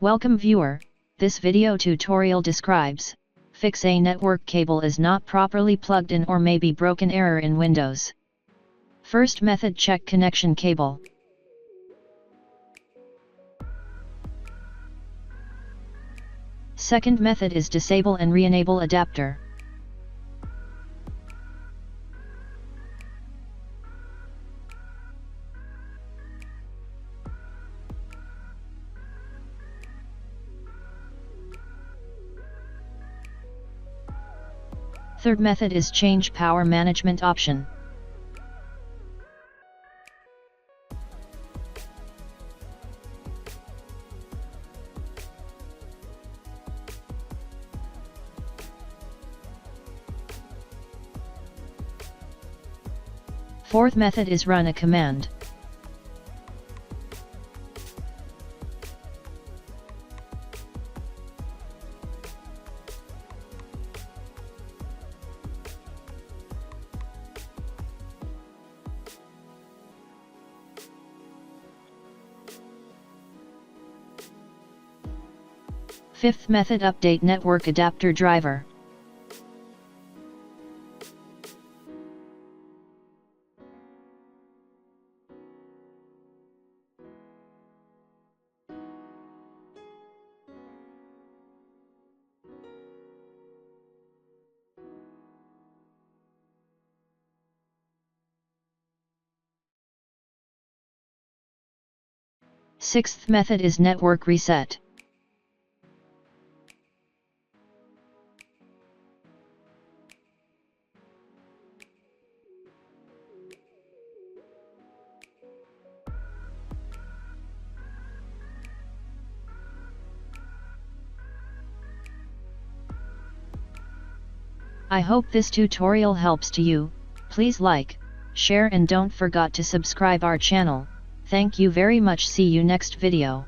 Welcome viewer, this video tutorial describes, fix a network cable is not properly plugged in or may be broken error in Windows. First method, check connection cable. Second method is disable and re-enable adapter. Third method is change power management option. Fourth method is run a command. Fifth method, update network adapter driver. Sixth method is network reset. I hope this tutorial helps to you. Please like, share and don't forget to subscribe our channel. Thank you very much. See you next video.